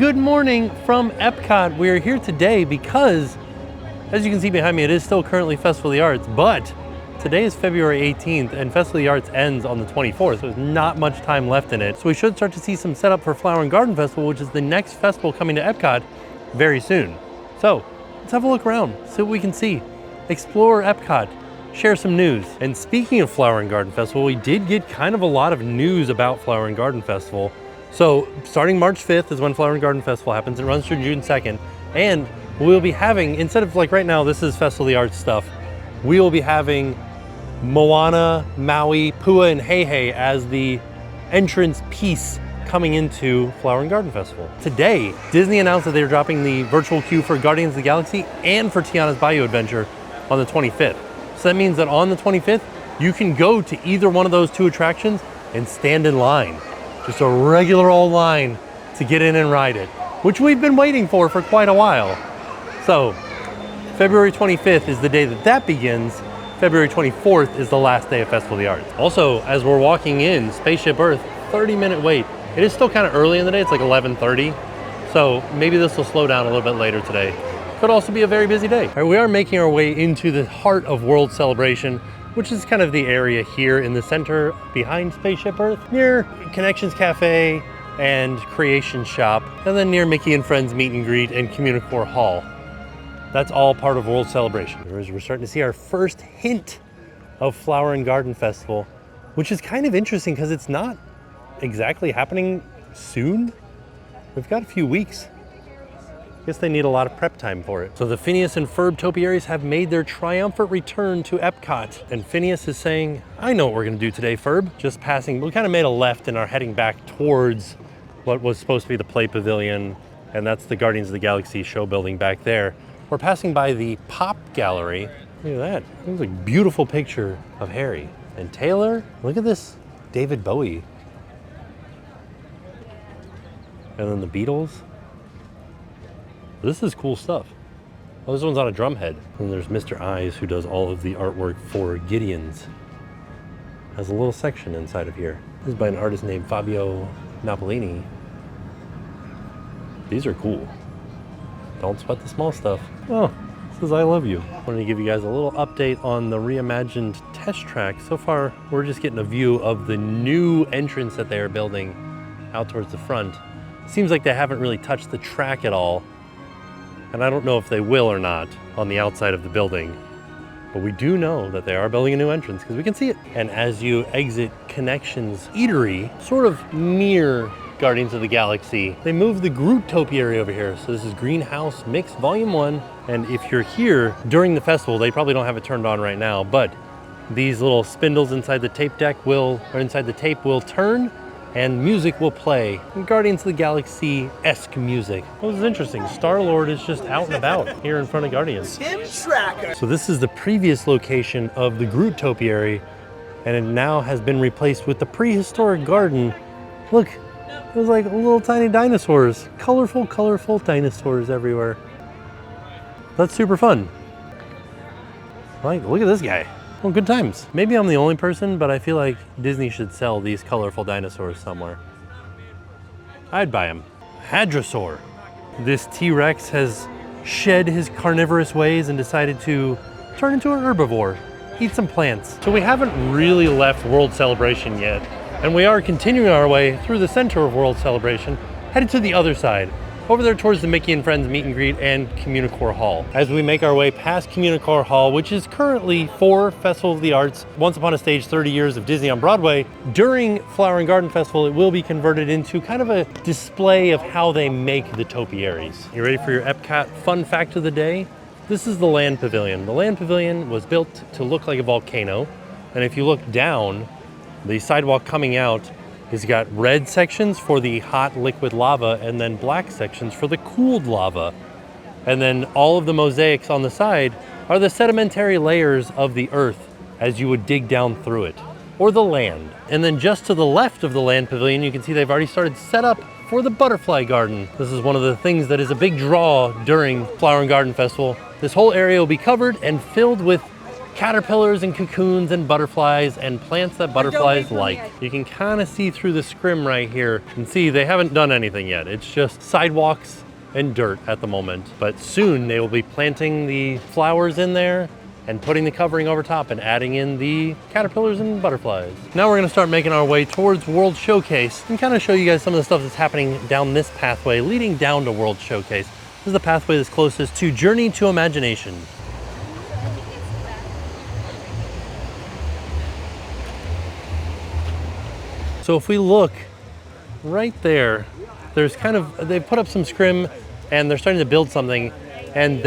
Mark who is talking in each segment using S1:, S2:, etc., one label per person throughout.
S1: good morning from Epcot. We're here today because, as you can see behind me, it is still currently Festival of the Arts, but today is February 18th and Festival of the Arts ends on the 24th, so there's not much time left in it. So we should start to see some setup for Flower and Garden Festival, which is the next festival coming to Epcot very soon. So let's have a look around, see what we can see, explore Epcot, share some news. And speaking of Flower and Garden Festival, we did get kind of a lot of news about Flower and Garden Festival. So starting March 5th is when Flower and Garden Festival happens. It runs through June 2nd. And we'll be having, instead of like right now, this is Festival of the Arts stuff, we will be having Moana, Maui, Pua, and Heihei as the entrance piece coming into Flower and Garden Festival. Today, Disney announced that they were dropping the virtual queue for Guardians of the Galaxy and for Tiana's Bayou Adventure on the 25th. So that means that on the 25th, you can go to either one of those two attractions and stand in line. Just a regular old line to get in and ride it, which we've been waiting for quite a while. So February 25th is the day that begins. February 24th is the last day of Festival of the Arts. Also, as we're walking in, Spaceship Earth, 30-minute wait. It is still kind of early in the day, it's like 11:30. So maybe this will slow down a little bit later today. Could also be a very busy day. All right, we are making our way into the heart of World Celebration, which is kind of the area here in the center behind Spaceship Earth, near Connections Cafe and Creation Shop, and then near Mickey and Friends Meet and Greet and Communicore Hall. That's all part of World Celebration. We're starting to see our first hint of Flower and Garden Festival, which is kind of interesting because it's not exactly happening soon. We've got a few weeks. I guess they need a lot of prep time for it. So the Phineas and Ferb topiaries have made their triumphant return to Epcot. And Phineas is saying, I know what we're gonna do today, Ferb. Just passing, we kind of made a left and are heading back towards what was supposed to be the Play Pavilion. And that's the Guardians of the Galaxy show building back there. We're passing by the Pop Gallery. Look at that, it's a beautiful picture of Harry. And Taylor, look at this, David Bowie. And then the Beatles. This is cool stuff. Oh, this one's on a drum head. And there's Mr. Eyes, who does all of the artwork for Gideon's. Has a little section inside of here. This is by an artist named Fabio Napolini. These are cool. Don't sweat the small stuff. Oh, it says I love you. I wanted to give you guys a little update on the Reimagined test track. So far, we're just getting a view of the new entrance that they are building out towards the front. Seems like they haven't really touched the track at all. And I don't know if they will or not on the outside of the building, but we do know that they are building a new entrance because we can see it. And as you exit Connections Eatery, sort of near Guardians of the Galaxy, they moved the Groot topiary over here. So this is Greenhouse Mix Volume 1. And if you're here during the festival, they probably don't have it turned on right now, but these little spindles inside the tape deck will turn and music will play. Guardians of the Galaxy-esque music. Well, this is interesting. Star-Lord is just out and about here in front of Guardians.
S2: TheTimTracker.
S1: So this is the previous location of the Groot topiary, and it now has been replaced with the prehistoric garden. Look, there's like little tiny dinosaurs. Colorful, colorful dinosaurs everywhere. That's super fun. Like, look at this guy. Well, good times. Maybe I'm the only person, but I feel like Disney should sell these colorful dinosaurs somewhere. I'd buy them. Hadrosaur. This T-Rex has shed his carnivorous ways and decided to turn into an herbivore, eat some plants. So we haven't really left World Celebration yet, and we are continuing our way through the center of World Celebration, headed to the other side, over there towards the Mickey and Friends Meet and Greet and Communicore Hall. As we make our way past Communicore Hall, which is currently for Festival of the Arts, Once Upon a Stage 30 Years of Disney on Broadway, during Flower and Garden Festival, it will be converted into kind of a display of how they make the topiaries. You ready for your Epcot fun fact of the day? This is the Land Pavilion. The Land Pavilion was built to look like a volcano, and if you look down, the sidewalk coming out has got red sections for the hot liquid lava and then black sections for the cooled lava. And then all of the mosaics on the side are the sedimentary layers of the earth as you would dig down through it, or the land. And then just to the left of the Land Pavilion, you can see they've already started set up for the Butterfly Garden. This is one of the things that is a big draw during Flower and Garden Festival. This whole area will be covered and filled with caterpillars and cocoons and butterflies and plants that butterflies like. You can kind of see through the scrim right here and see they haven't done anything yet. It's just sidewalks and dirt at the moment. But soon they will be planting the flowers in there and putting the covering over top and adding in the caterpillars and butterflies. Now we're gonna start making our way towards World Showcase and kind of show you guys some of the stuff that's happening down this pathway leading down to World Showcase. This is the pathway that's closest to Journey to Imagination. So if we look right there, there's kind of, they've put up some scrim and they're starting to build something, and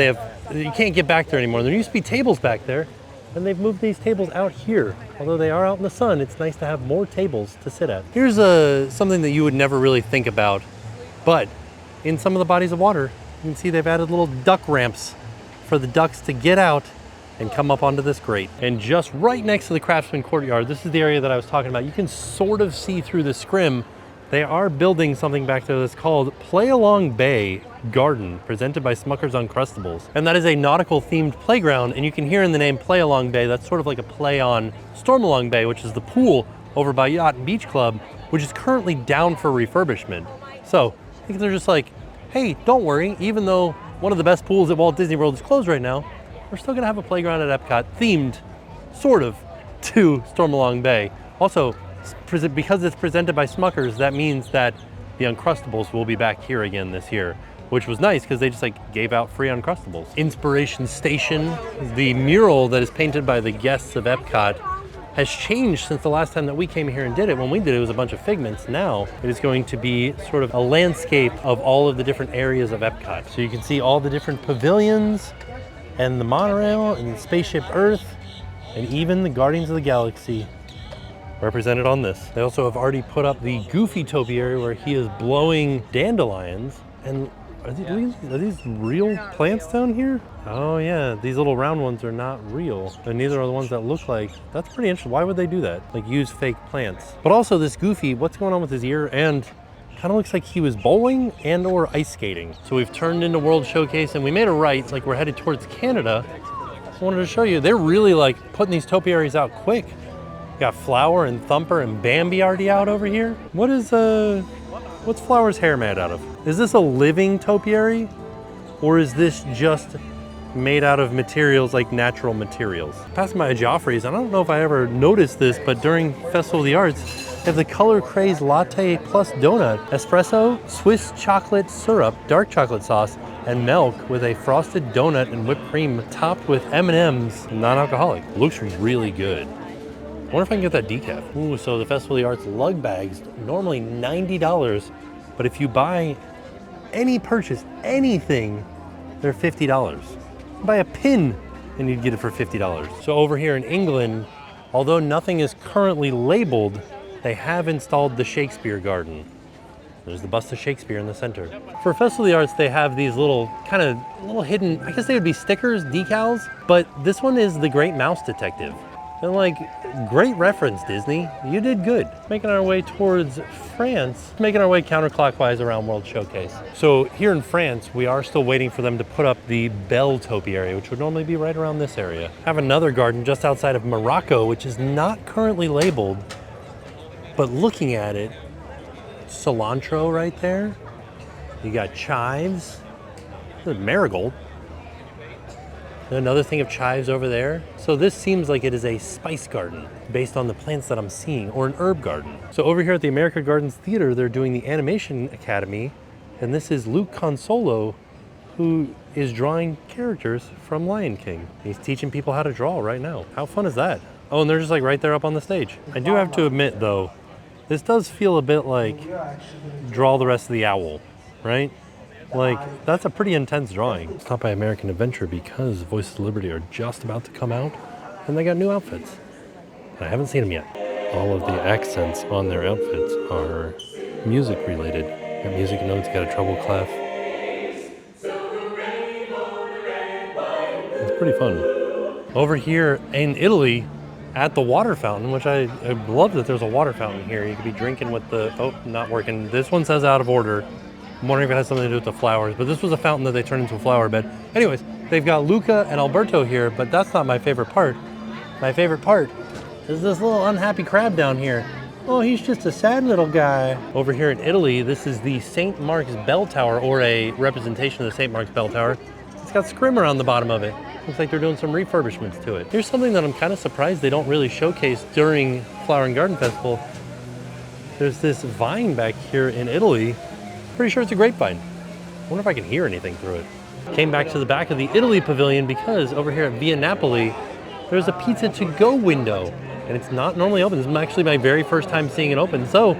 S1: you can't get back there anymore. There used to be tables back there, and they've moved these tables out here. Although they are out in the sun, it's nice to have more tables to sit at. Here's something that you would never really think about, but in some of the bodies of water, you can see they've added little duck ramps for the ducks to get out and come up onto this grate. And just right next to the Craftsman Courtyard, this is the area that I was talking about. You can sort of see through the scrim. They are building something back there that's called Play Along Bay Garden, presented by Smucker's Uncrustables. And that is a nautical themed playground, and you can hear in the name Play Along Bay, that's sort of like a play on Storm Along Bay, which is the pool over by Yacht and Beach Club, which is currently down for refurbishment. So I think they're just like, hey, don't worry, even though one of the best pools at Walt Disney World is closed right now, we're still gonna have a playground at Epcot themed, sort of, to Storm Along Bay. Also, because it's presented by Smucker's, that means that the Uncrustables will be back here again this year, which was nice because they just like gave out free Uncrustables. Inspiration Station, the mural that is painted by the guests of Epcot, has changed since the last time that we came here and did it. When we did it, it was a bunch of figments. Now it is going to be sort of a landscape of all of the different areas of Epcot. So you can see all the different pavilions and the monorail and Spaceship Earth and even the Guardians of the Galaxy represented on this. They also have already put up the Goofy topiary where he is blowing dandelions. And are these real plants down here? Oh yeah, these little round ones are not real. And neither are the ones that look like. That's pretty interesting. Why would they do that? Like use fake plants. But also this Goofy, what's going on with his ear? And kind of looks like he was bowling and or ice skating. So we've turned into World Showcase and we made a right, like we're headed towards Canada. I wanted to show you, they're really like putting these topiaries out quick. Got Flower and Thumper and Bambi already out over here. What's Flower's hair made out of? Is this a living topiary? Or is this just made out of materials like natural materials? Passing by a Joffrey's, I don't know if I ever noticed this, but during Festival of the Arts, they have the Color Craze Latte Plus Donut, espresso, Swiss chocolate syrup, dark chocolate sauce, and milk with a frosted donut and whipped cream topped with M&Ms, non-alcoholic. Looks really good. I wonder if I can get that decaf. Ooh, so the Festival of the Arts lug bags, normally $90, but if you buy any purchase, anything, they're $50. Buy a pin and you'd get it for $50. So over here in England, although nothing is currently labeled, they have installed the Shakespeare Garden. There's the bust of Shakespeare in the center. For Festival of the Arts, they have these little hidden, I guess they would be stickers, decals, but this one is the Great Mouse Detective. And like, great reference, Disney. You did good. Making our way towards France, making our way counterclockwise around World Showcase. So here in France, we are still waiting for them to put up the Belle topiary, which would normally be right around this area. Have another garden just outside of Morocco, which is not currently labeled, but looking at it, cilantro right there. You got chives, there's marigold. Another thing of chives over there. So this seems like it is a spice garden based on the plants that I'm seeing, or an herb garden. So over here at the America Gardens Theater, they're doing the Animation Academy, and this is Luke Consolo, who is drawing characters from Lion King. He's teaching people how to draw right now. How fun is that? Oh, and they're just like right there up on the stage. I do have to admit though, this does feel a bit like Draw the Rest of the Owl, right? Like, that's a pretty intense drawing. Stopped by American Adventure because Voices of Liberty are just about to come out, and they got new outfits. I haven't seen them yet. All of the accents on their outfits are music related. Got music notes, got a treble clef. It's pretty fun. Over here in Italy, at the water fountain, which I love that there's a water fountain here. You could be drinking with the, oh, not working. This one says out of order. I'm wondering if it has something to do with the flowers, but this was a fountain that they turned into a flower bed. Anyways, they've got Luca and Alberto here, but that's not my favorite part. My favorite part is this little unhappy crab down here. Oh, he's just a sad little guy. Over here in Italy, this is the St. Mark's Bell Tower, or a representation of the St. Mark's Bell Tower. It's got scrimmer on the bottom of it. Looks like they're doing some refurbishments to it. Here's something that I'm kind of surprised they don't really showcase during Flower and Garden Festival. There's this vine back here in Italy. Pretty sure it's a grapevine. I wonder if I can hear anything through it. Came back to the back of the Italy pavilion because over here at Via Napoli, there's a pizza to go window. And it's not normally open. This is actually my very first time seeing it open. So,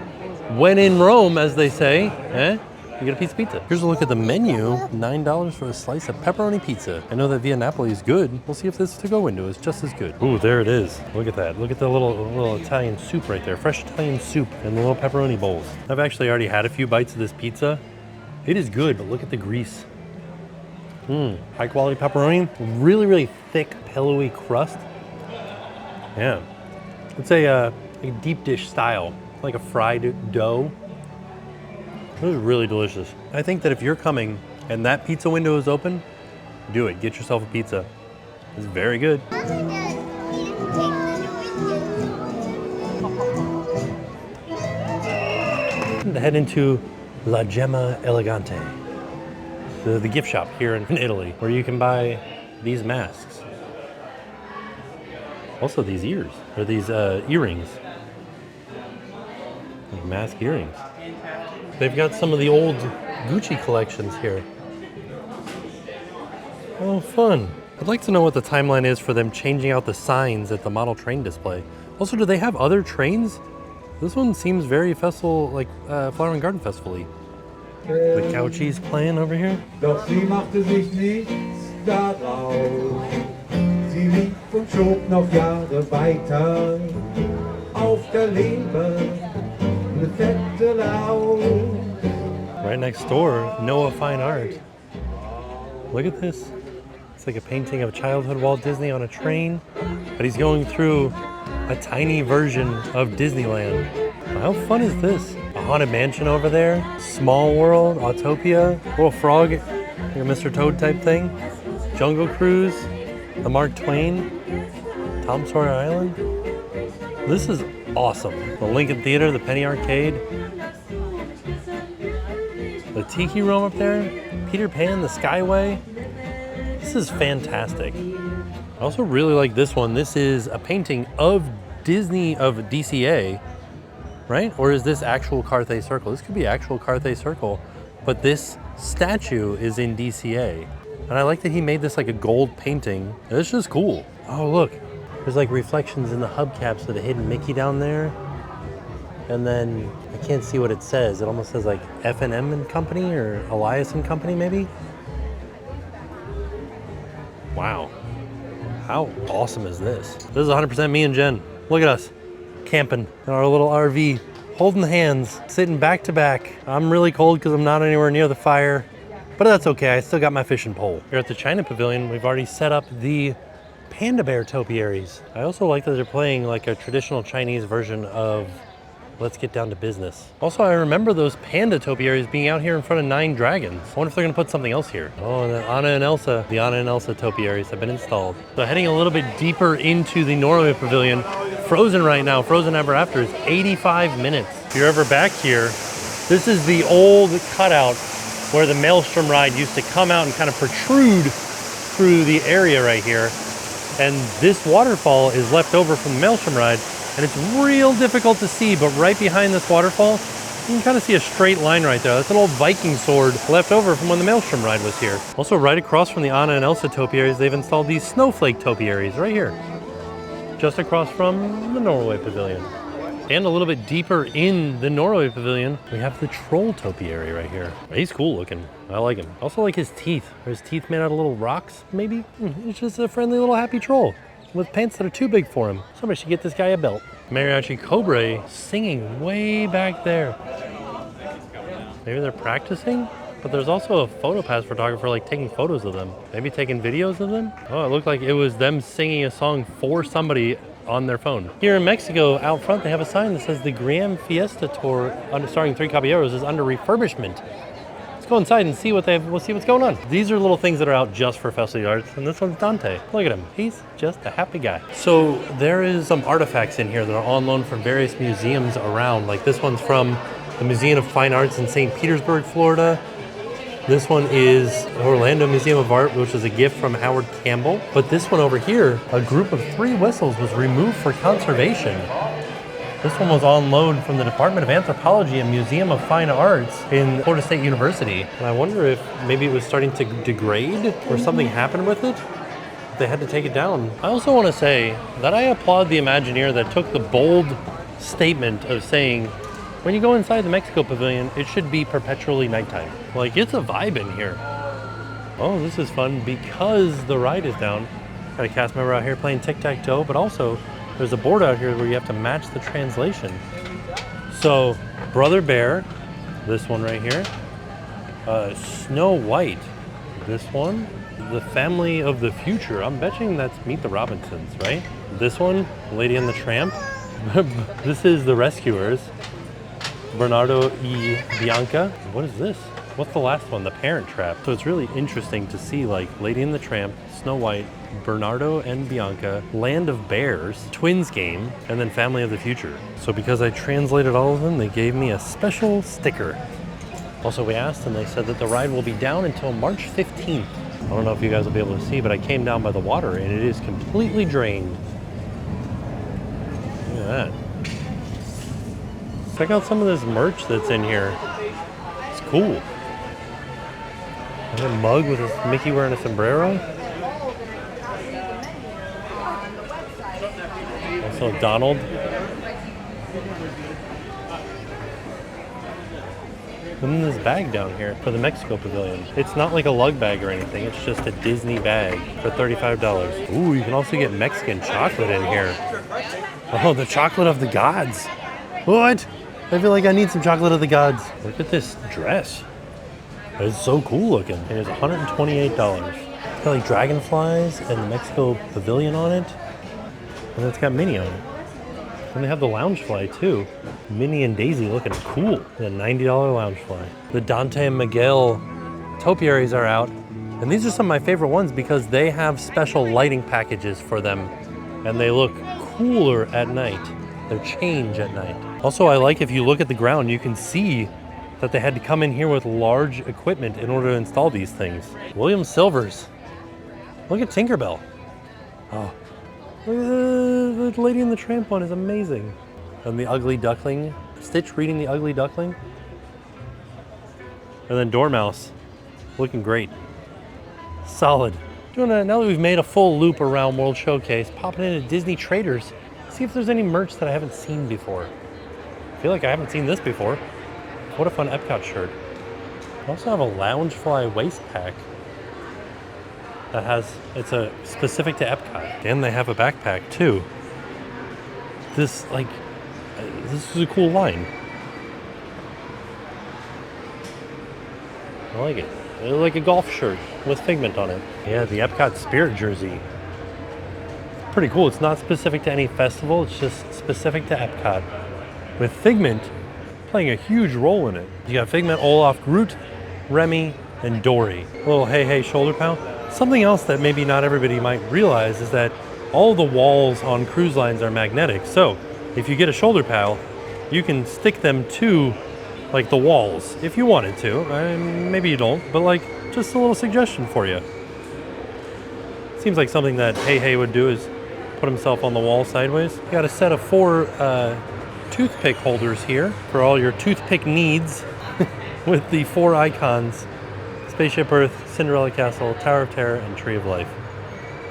S1: when in Rome, as they say, you get a piece of pizza. Here's a look at the menu. $9 for a slice of pepperoni pizza. I know that Via Napoli is good. We'll see if this to-go window is just as good. Ooh, there it is. Look at that. Look at the little Italian soup right there. Fresh Italian soup and the little pepperoni bowls. I've actually already had a few bites of this pizza. It is good, but look at the grease. High quality pepperoni. Really, really thick, pillowy crust. Yeah. It's a deep dish style, like a fried dough. This is really delicious. I think that if you're coming and that pizza window is open, do it. Get yourself a pizza. It's very good. And head into La Gemma Elegante, the gift shop here in Italy, where you can buy these masks. Also these ears, or these earrings. Like mask earrings. They've got some of the old Gucci collections here. Oh, fun. I'd like to know what the timeline is for them changing out the signs at the model train display. Also, do they have other trains? This one seems very festival, like Flower and Garden Festival-y. The Couchies playing over here.
S2: Doch sie machte sich nichts daraus. Sie lief und schob noch Jahre weiter. Auf der Leber eine fette Laus.
S1: Right next door, Noah Fine Art. Look at this. It's like a painting of childhood Walt Disney on a train, but he's going through a tiny version of Disneyland. How fun is this? A haunted mansion over there, Small World, Autopia, little frog, like a Mr. Toad type thing, Jungle Cruise, the Mark Twain, Tom Sawyer Island. This is awesome. The Lincoln Theater, the Penny Arcade, the Tiki Room up there, Peter Pan, the Skyway. This is fantastic. I also really like this one. This is a painting of Disney, of DCA, right? Or is this actual Carthay Circle? This could be actual Carthay Circle, but this statue is in DCA. And I like that he made this like a gold painting. It's just cool. Oh, look. There's like reflections in the hubcaps of the hidden Mickey down there. And then I can't see what it says. It almost says like F&M and Company or Elias and Company maybe. Wow. How awesome is this? This is 100% me and Jen. Look at us, camping in our little RV, holding hands, sitting back to back. I'm really cold because I'm not anywhere near the fire, but that's okay. I still got my fishing pole. Here at the China Pavilion, we've already set up the panda bear topiaries. I also like that they're playing like a traditional Chinese version of Let's Get Down to Business. Also, I remember those panda topiaries being out here in front of 9 Dragons. I wonder if they're gonna put something else here. Oh, and the Anna and Elsa topiaries have been installed. So heading a little bit deeper into the Norway Pavilion, Frozen right now, Frozen Ever After is 85 minutes. If you're ever back here, this is the old cutout where the Maelstrom ride used to come out and kind of protrude through the area right here. And this waterfall is left over from the Maelstrom ride, and it's real difficult to see, but right behind this waterfall, you can kind of see a straight line right there. That's an old Viking sword left over from when the Maelstrom ride was here. Also, right across from the Anna and Elsa topiaries, they've installed these snowflake topiaries right here, just across from the Norway Pavilion. And a little bit deeper in the Norway Pavilion, we have the troll topiary right here. He's cool looking. I like him. Also like his teeth. Are his teeth made out of little rocks, maybe? He's just a friendly little happy troll with pants that are too big for him. Somebody should get this guy a belt. Mariachi Cobra singing way back there. Maybe they're practicing? But there's also a PhotoPass photographer like taking photos of them. Maybe taking videos of them? Oh, it looked like it was them singing a song for somebody on their phone. Here in Mexico, out front, they have a sign that says the Grand Fiesta Tour, starring 3 Caballeros, is under refurbishment. Let's go inside and see what we'll see what's going on. These are little things that are out just for Festival Arts, and this one's Dante. Look at him, he's just a happy guy. So there is some artifacts in here that are on loan from various museums around. Like this one's from the Museum of Fine Arts in St. Petersburg, Florida. This one is Orlando Museum of Art, which is a gift from Howard Campbell. But this one over here, a group of 3 whistles was removed for conservation. This one was on loan from the Department of Anthropology and Museum of Fine Arts in Florida State University. And I wonder if maybe it was starting to degrade or something happened with it. They had to take it down. I also want to say that I applaud the Imagineer that took the bold statement of saying, when you go inside the Mexico Pavilion, it should be perpetually nighttime. Like, it's a vibe in here. Oh, this is fun because the ride is down. Got a cast member out here playing tic-tac-toe, but also there's a board out here where you have to match the translation. So, Brother Bear, this one right here. Snow White, this one. The Family of the Future. I'm betting that's Meet the Robinsons, right? This one, Lady and the Tramp. This is The Rescuers. Bernardo y Bianca. What is this? What's the last one? The Parent Trap. So it's really interesting to see like Lady and the Tramp, Snow White, Bernardo and Bianca, Land of Bears, Twins Game, and then Family of the Future. So because I translated all of them, they gave me a special sticker. Also, we asked and they said that the ride will be down until March 15th. I don't know if you guys will be able to see, but I came down by the water and it is completely drained. Look at that. Check out some of this merch that's in here. It's cool. A mug with a Mickey wearing a sombrero. Also Donald. And then this bag down here for the Mexico Pavilion. It's not like a lug bag or anything. It's just a Disney bag for $35. Ooh, you can also get Mexican chocolate in here. Oh, the chocolate of the gods. What? I feel like I need some chocolate of the gods. Look at this dress. It's so cool looking. It is $128. It's got like dragonflies and the Mexico Pavilion on it. And it's got Minnie on it. And they have the Loungefly too. Minnie and Daisy looking cool. The $90 Loungefly. The Dante and Miguel topiaries are out. And these are some of my favorite ones because they have special lighting packages for them. And they look cooler at night. They change at night. Also, I like if you look at the ground, you can see that they had to come in here with large equipment in order to install these things. William Silvers. Look at Tinkerbell. Oh, look at the Lady and the Tramp one is amazing. And the Ugly Duckling. Stitch reading the Ugly Duckling. And then Dormouse. Looking great. Solid. Now that we've made a full loop around World Showcase, popping into Disney Traders. See if there's any merch that I haven't seen before. I feel like I haven't seen this before. What a fun Epcot shirt. I also have a Loungefly waist pack that has, it's a specific to Epcot. And they have a backpack too. This is a cool line. I like it. It's like a golf shirt with Figment on it. Yeah, the Epcot Spirit jersey. Pretty cool. It's not specific to any festival, it's just specific to Epcot. With Figment playing a huge role in it. You got Figment, Olaf, Groot, Remy, and Dory. A little hey hey shoulder pound. Something else that maybe not everybody might realize is that all the walls on cruise lines are magnetic. So if you get a shoulder pal, you can stick them to like the walls if you wanted to. Maybe you don't, but like just a little suggestion for you. Seems like something that Hey Hey would do is put himself on the wall sideways. You got a set of 4 toothpick holders here for all your toothpick needs with the 4 icons: Spaceship Earth, Cinderella Castle, Tower of Terror, and Tree of Life.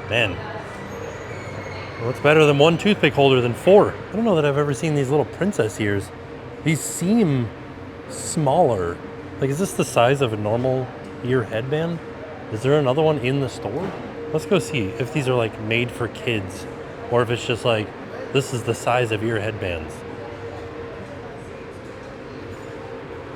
S1: Man, what's better than 1 toothpick holder than 4? I don't know that I've ever seen these little princess ears. These seem smaller. Like, is this the size of a normal ear headband? Is there another one in the store? Let's go see if these are like made for kids or if it's just like, this is the size of ear headbands.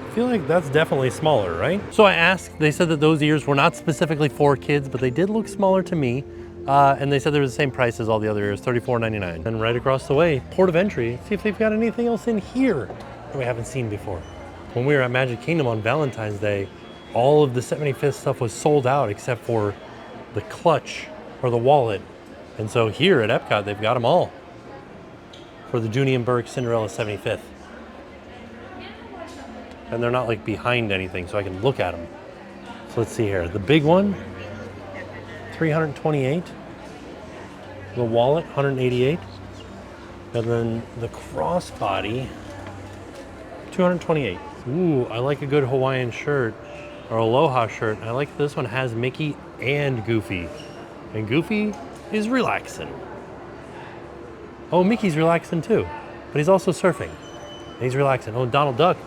S1: I feel like that's definitely smaller, right? So I asked, they said that those ears were not specifically for kids, but they did look smaller to me. And they said they were the same price as all the other ears, $34.99. And right across the way, port of entry, see if they've got anything else in here that we haven't seen before. When we were at Magic Kingdom on Valentine's Day, all of the 75th stuff was sold out except for the clutch or the wallet. And so here at Epcot, they've got them all for the Dooney and Burke Cinderella 75th. And they're not like behind anything, so I can look at them. So let's see here. The big one, 328. The wallet, 188. And then the crossbody, 228. Ooh, I like a good Hawaiian shirt or aloha shirt. I like this one has Mickey and Goofy. And Goofy is relaxing. Oh, Mickey's relaxing too, but he's also surfing. He's relaxing. Oh, Donald Duck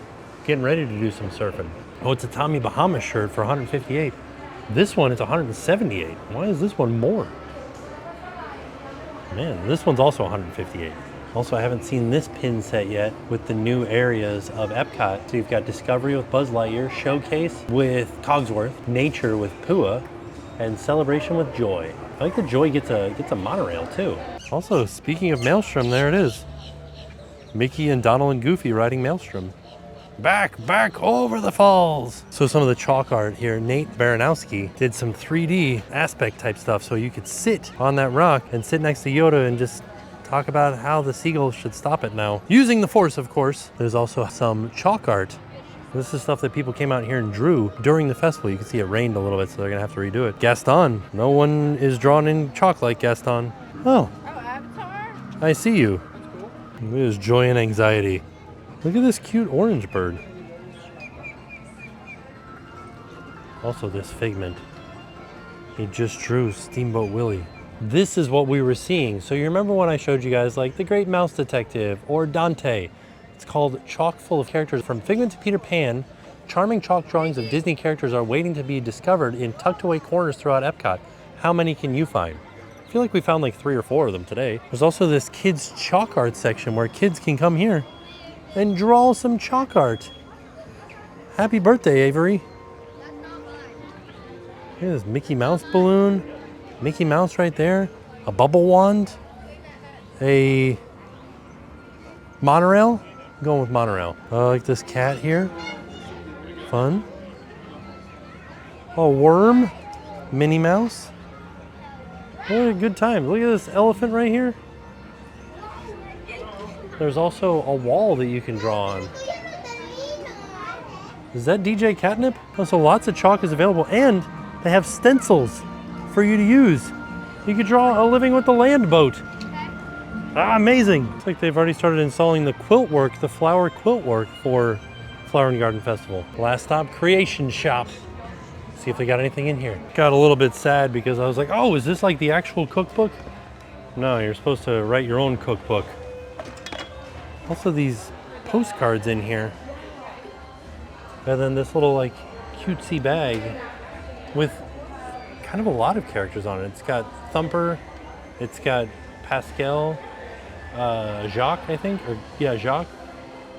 S1: getting ready to do some surfing. Oh, it's a Tommy Bahama shirt for 158. This one is 178. Why is this one more? Man, this one's also 158. Also, I haven't seen this pin set yet with the new areas of Epcot. So you've got Discovery with Buzz Lightyear, Showcase with Cogsworth, Nature with Pua, and Celebration with Joy. I like that Joy gets a monorail too. Also, speaking of Maelstrom, there it is. Mickey and Donald and Goofy riding Maelstrom. Back over the falls. So some of the chalk art here, Nate Baranowski did some 3D aspect type stuff so you could sit on that rock and sit next to Yoda and just talk about how the seagulls should stop it now. Using the Force, of course. There's also some chalk art. This is stuff that people came out here and drew during the festival. You can see it rained a little bit, so they're gonna have to redo it. Gaston. No one is drawn in chalk like Gaston. Oh.
S3: Oh, Avatar?
S1: I see you. Look at his joy and anxiety. Look at this cute orange bird. Also this Figment. He just drew Steamboat Willie. This is what we were seeing. So you remember when I showed you guys like The Great Mouse Detective or Dante? It's called Chock full of Characters. From Figment to Peter Pan, charming chalk drawings of Disney characters are waiting to be discovered in tucked away corners throughout Epcot. How many can you find? I feel like we found like 3 or 4 of them today. There's also this kids chalk art section where kids can come here and draw some chalk art. Happy birthday, Avery. Here's this Mickey Mouse balloon. Mickey Mouse right there. A bubble wand. A monorail. I'm going with monorail. I like this cat here. Fun. A worm. Minnie Mouse. What a good time. Look at this elephant right here. There's also a wall that you can draw on. Is that DJ Catnip? Oh, so lots of chalk is available, and they have stencils for you to use. You could draw a Living with the Land boat. Ah, amazing. Looks like they've already started installing the quilt work, the flower quilt work for Flower and Garden Festival. Last stop, Creation Shop. See if they got anything in here. Got a little bit sad because I was like, oh, is this like the actual cookbook? No, you're supposed to write your own cookbook. Also these postcards in here. And then this little like cutesy bag with kind of a lot of characters on it. It's got Thumper, it's got Pascal, Jacques, I think, or yeah, Jacques.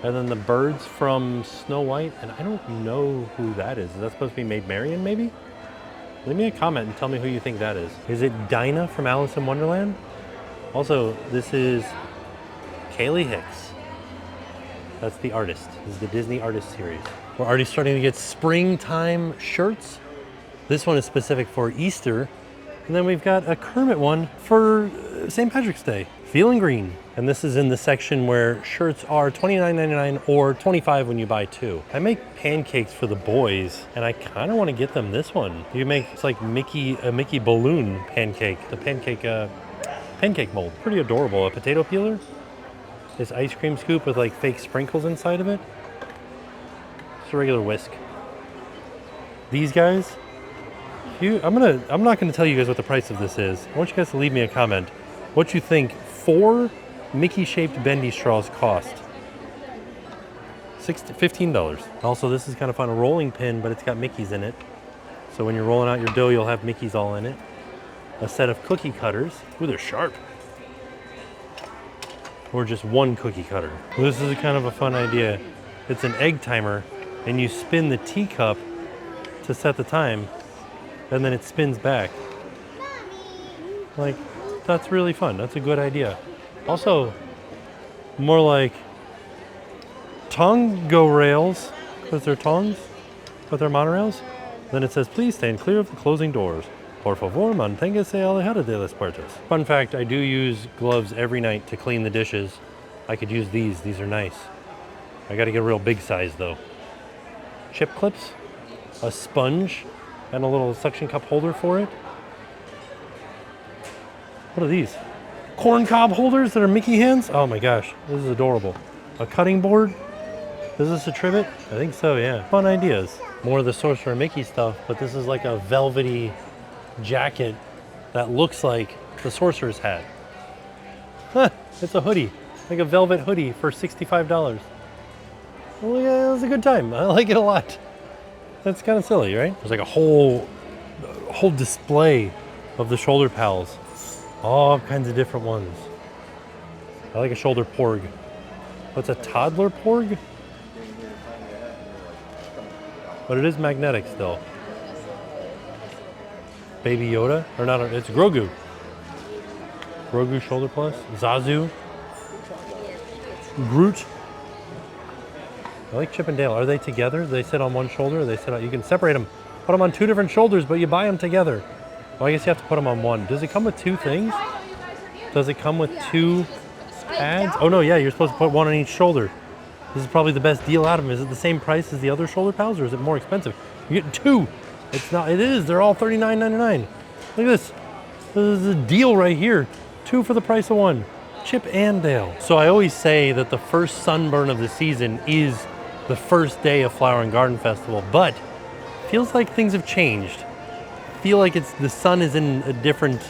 S1: And then the birds from Snow White, and I don't know who that is. Is that supposed to be Maid Marian, maybe? Leave me a comment and tell me who you think that is. Is it Dinah from Alice in Wonderland? Also, this is Kaylee Hicks. That's the artist. This is the Disney Artist Series. We're already starting to get springtime shirts. This one is specific for Easter. And then we've got a Kermit one for St. Patrick's Day. Feeling green. And this is in the section where shirts are $29.99 or $25 when you buy 2. I make pancakes for the boys, and I kind of want to get them this one. You make, it's like a Mickey balloon pancake. The pancake mold. Pretty adorable. A potato peeler. This ice cream scoop with like fake sprinkles inside of it. Just a regular whisk. These guys, I'm not gonna tell you guys what the price of this is. I want you guys to leave me a comment. What you think 4 Mickey-shaped bendy straws cost? $15. Also, this is kind of fun, a rolling pin, but it's got Mickeys in it. So when you're rolling out your dough, you'll have Mickeys all in it. A set of cookie cutters. Ooh, they're sharp. Or just one cookie cutter. Well, this is kind of a fun idea. It's an egg timer, and you spin the teacup to set the time, and then it spins back. Like, that's really fun. That's a good idea. Also, more like Tongo rails, because they're tongs, but they're monorails. Then it says, please stand clear of the closing doors. Por favor, manténgase alejado de las puertas. Fun fact, I do use gloves every night to clean the dishes. I could use these. These are nice. I gotta get a real big size though. Chip clips, a sponge, and a little suction cup holder for it. What are these? Corn cob holders that are Mickey hands? Oh my gosh, this is adorable. A cutting board. Is this a trivet? I think so, yeah. Fun ideas. More of the Sorcerer Mickey stuff, but this is like a velvety jacket that looks like the Sorcerer's hat. Huh, it's a hoodie, like a velvet hoodie for $65. Well, yeah, it was a good time. I like it a lot. That's kind of silly, right? There's like a whole display of the shoulder pals. All kinds of different ones. I like a shoulder porg. What's a toddler porg? But it is magnetic still. Baby Yoda, or not, it's Grogu. Grogu shoulder plus, Zazu. Groot. I like Chip and Dale. Are they together? Do they sit on one shoulder? Or they sit on, you can separate them. Put them on two different shoulders, but you buy them together. Well, I guess you have to put them on one. Does it come with two things? Does it come with two pads? Oh no, yeah, you're supposed to put one on each shoulder. This is probably the best deal out of them. Is it the same price as the other shoulder pals, or is it more expensive? You're getting two. It's not, it is, they're all $39.99. Look at this. This is a deal right here. Two for the price of one. Chip and Dale. So I always say that the first sunburn of the season is the first day of Flower and Garden Festival, but feels like things have changed. Feel like the sun is in a different,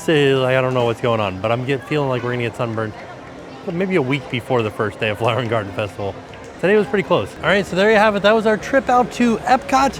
S1: I don't know what's going on, but I'm feeling like we're gonna get sunburned maybe a week before the first day of Flower and Garden Festival. Today was pretty close. All right, so there you have it. That was our trip out to Epcot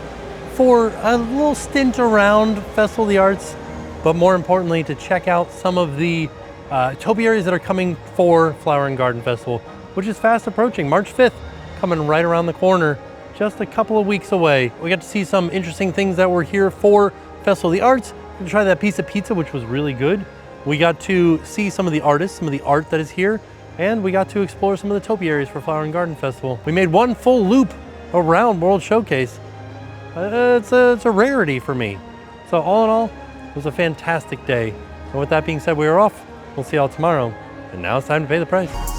S1: for a little stint around Festival of the Arts, but more importantly, to check out some of the topiaries that are coming for Flower and Garden Festival, which is fast approaching. March 5th, coming right around the corner, just a couple of weeks away. We got to see some interesting things that were here for Festival of the Arts. We tried that piece of pizza, which was really good. We got to see some of the artists, some of the art that is here, and we got to explore some of the topiaries for Flower and Garden Festival. We made one full loop around World Showcase. It's a rarity for me. So all in all, it was a fantastic day. And with that being said, we are off. We'll see y'all tomorrow. And now it's time to pay the price.